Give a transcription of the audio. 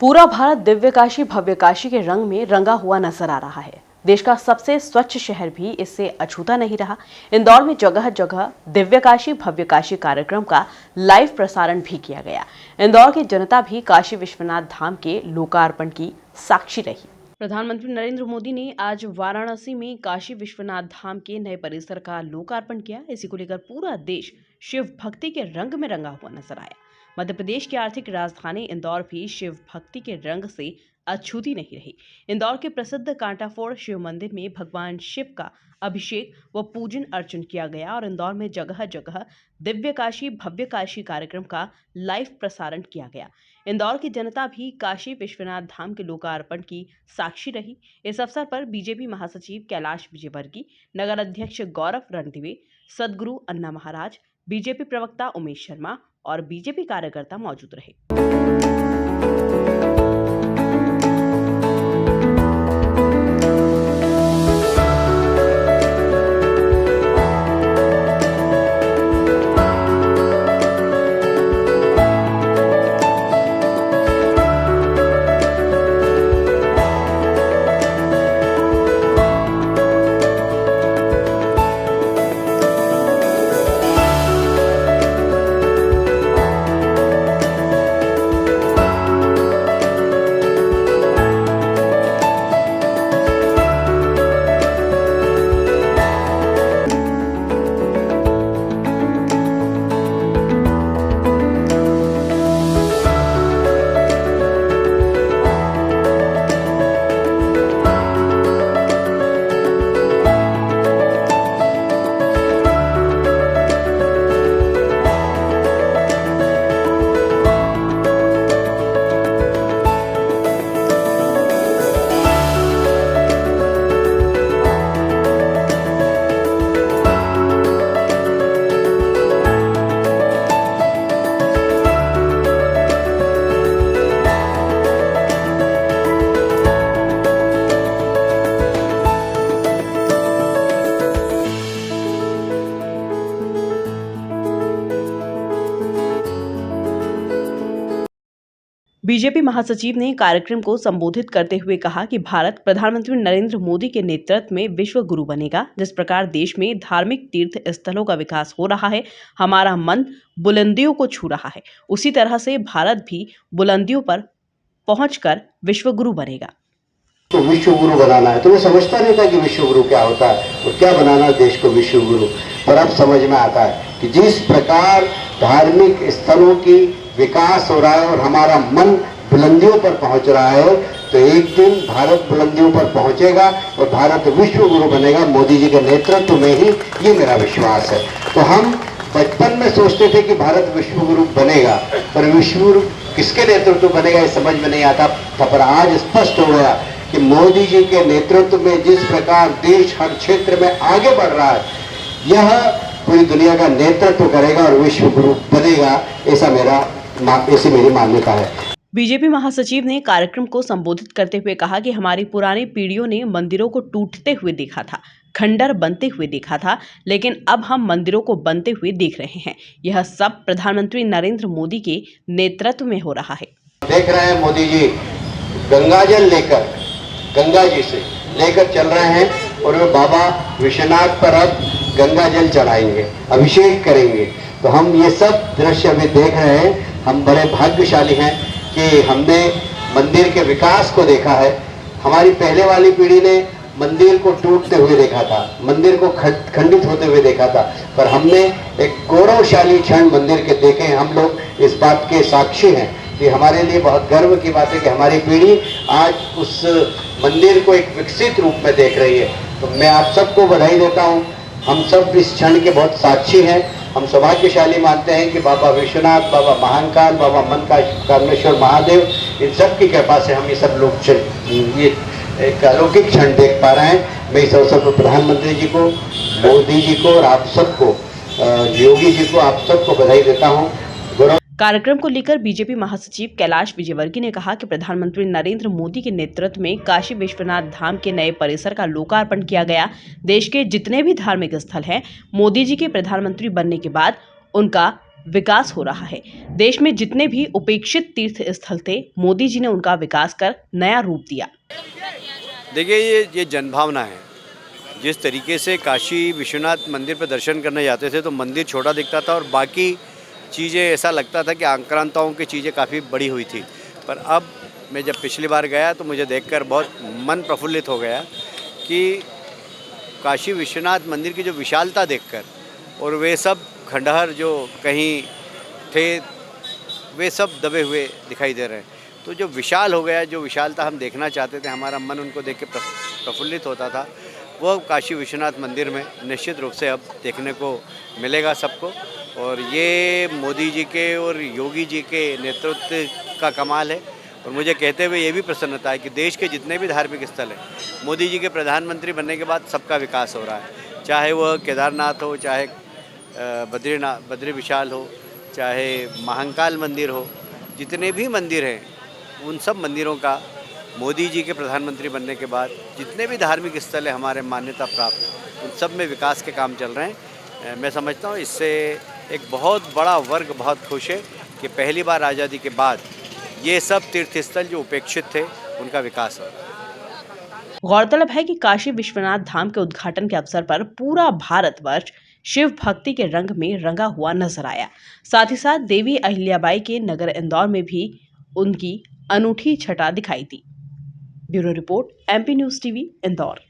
पूरा भारत दिव्य काशी भव्य काशी के रंग में रंगा हुआ नजर आ रहा है। देश का सबसे स्वच्छ शहर भी इससे अछूता नहीं रहा। इंदौर में जगह जगह दिव्य काशी भव्य काशी कार्यक्रम का लाइव प्रसारण भी किया गया। इंदौर की जनता भी काशी विश्वनाथ धाम के लोकार्पण की साक्षी रही। प्रधानमंत्री नरेंद्र मोदी ने आज वाराणसी में काशी विश्वनाथ धाम के नए परिसर का लोकार्पण किया। इसी को लेकर पूरा देश शिव भक्ति के रंग में रंगा हुआ नजर आया। मध्य प्रदेश की आर्थिक राजधानी इंदौर भी शिव भक्ति के रंग से अछूती नहीं रही। इंदौर के प्रसिद्ध कांटाफोड़ शिव मंदिर में भगवान शिव का अभिषेक व पूजन अर्चन किया गया और इंदौर में जगह जगह दिव्य काशी भव्य काशी कार्यक्रम का लाइव प्रसारण किया गया। इंदौर की जनता भी काशी विश्वनाथ धाम के लोकार्पण की साक्षी रही। इस अवसर पर बीजेपी महासचिव कैलाश विजयवर्गीय, नगर अध्यक्ष गौरव रणदिवे, सदगुरु अन्ना महाराज, बीजेपी प्रवक्ता उमेश शर्मा और बीजेपी कार्यकर्ता मौजूद रहे। बीजेपी महासचिव ने कार्यक्रम को संबोधित करते हुए कहा कि भारत प्रधानमंत्री नरेंद्र मोदी के नेतृत्व में विश्व गुरु बनेगा। जिस प्रकार देश में धार्मिक तीर्थ स्थलों का विकास हो रहा है, हमारा मन बुलंदियों को छू रहा है, उसी तरह से भारत भी बुलंदियों पर पहुंचकर विश्व गुरु बनेगा। तो विश्व गुरु बनाना है, तो वो समझता नहीं था कि विश्व गुरु क्या होता है और क्या बनाना देश को विश्व गुरु। पर अब समझ में आता है कि जिस प्रकार धार्मिक स्थलों की विकास हो रहा है और हमारा मन बुलंदियों पर पहुंच रहा है, तो एक दिन भारत बुलंदियों पर पहुंचेगा और भारत विश्व गुरु बनेगा मोदी जी के नेतृत्व में ही, ये मेरा विश्वास है। तो हम बचपन में सोचते थे कि भारत विश्व गुरु बनेगा, पर विश्व गुरु किसके नेतृत्व बनेगा ये समझ में नहीं आता था। पर आज स्पष्ट हो गया कि मोदी जी के नेतृत्व में जिस प्रकार देश हर क्षेत्र में आगे बढ़ रहा है, यह पूरी दुनिया का नेतृत्व करेगा और विश्व गुरु बनेगा, ऐसी मेरी मान्यता है। बीजेपी महासचिव ने कार्यक्रम को संबोधित करते हुए कहा कि हमारी पुरानी पीढ़ियों ने मंदिरों को टूटते हुए देखा था, खंडर बनते हुए देखा था, लेकिन अब हम मंदिरों को बनते हुए देख रहे हैं। यह सब प्रधानमंत्री नरेंद्र मोदी के नेतृत्व में हो रहा है। देख रहे हैं मोदी जी गंगाजल लेकर, गंगा जी से लेकर चल रहे हैं और वे बाबा विश्वनाथ पर अब गंगा जल चढ़ाएंगे, अभिषेक करेंगे। तो हम ये सब दृश्य अभी देख रहे हैं। हम बड़े भाग्यशाली हैं कि हमने मंदिर के विकास को देखा है। हमारी पहले वाली पीढ़ी ने मंदिर को टूटते हुए देखा था, मंदिर को खंडित होते हुए देखा था, पर हमने एक गौरवशाली क्षण मंदिर के देखे हैं। हम लोग इस बात के साक्षी हैं कि हमारे लिए बहुत गर्व की बात है कि हमारी पीढ़ी आज उस मंदिर को एक विकसित रूप में देख रही है। तो मैं आप सबको बधाई देता हूँ। हम सब इस क्षण के बहुत साक्षी हैं। हम सौभाग्यशाली मानते हैं कि बाबा विश्वनाथ, बाबा महाकाल, बाबा मन कामेश्वर महादेव, इन सब की कृपा से हम ये सब लोग ये एक अलौकिक क्षण देख पा रहे हैं। मैं इस अवसर पर प्रधानमंत्री जी को, मोदी जी को और आप सबको, योगी जी को, आप सबको बधाई देता हूँ। कार्यक्रम को लेकर बीजेपी महासचिव कैलाश विजयवर्गीय ने कहा कि प्रधानमंत्री नरेंद्र मोदी के नेतृत्व में काशी विश्वनाथ धाम के नए परिसर का लोकार्पण किया गया। देश के जितने भी धार्मिक स्थल हैं, मोदी जी के प्रधानमंत्री बनने के बाद उनका विकास हो रहा है। देश में जितने भी उपेक्षित तीर्थ स्थल थे, मोदी जी ने उनका विकास कर नया रूप दिया। देखिए ये जनभावना है। जिस तरीके से काशी विश्वनाथ मंदिर पर दर्शन करने जाते थे तो मंदिर छोटा दिखता था और बाकी चीज़ें ऐसा लगता था कि आक्रांताओं की चीज़ें काफ़ी बड़ी हुई थी। पर अब मैं जब पिछली बार गया तो मुझे देखकर बहुत मन प्रफुल्लित हो गया कि काशी विश्वनाथ मंदिर की जो विशालता देखकर और वे सब खंडहर जो कहीं थे वे सब दबे हुए दिखाई दे रहे हैं। तो जो विशाल हो गया, जो विशालता हम देखना चाहते थे, हमारा मन उनको देख के प्रफुल्लित होता था, वो काशी विश्वनाथ मंदिर में निश्चित रूप से अब देखने को मिलेगा सबको। और ये मोदी जी के और योगी जी के नेतृत्व का कमाल है। और मुझे कहते हुए ये भी प्रसन्नता है कि देश के जितने भी धार्मिक स्थल हैं, मोदी जी के प्रधानमंत्री बनने के बाद सबका विकास हो रहा है। चाहे वह केदारनाथ हो, चाहे बद्री विशाल हो, चाहे महाकाल मंदिर हो, जितने भी मंदिर हैं उन सब मंदिरों का मोदी जी के प्रधानमंत्री बनने के बाद जितने भी धार्मिक स्थल है हमारे मान्यता प्राप्त, उन सब में विकास के काम चल रहे हैं। मैं समझता हूँ इससे एक बहुत बड़ा वर्ग बहुत खुश है कि पहली बार आज़ादी के बाद ये सब तीर्थ स्थल जो उपेक्षित थे उनका विकास हो। गौरतलब है कि काशी विश्वनाथ धाम के उद्घाटन के अवसर पर पूरा भारतवर्ष शिव भक्ति के रंग में रंगा हुआ नजर आया। साथ ही साथ देवी अहिल्याबाई के नगर इंदौर में भी उनकी अनूठी छटा दिखाई दी। Bureau report, MP news TV, Indore.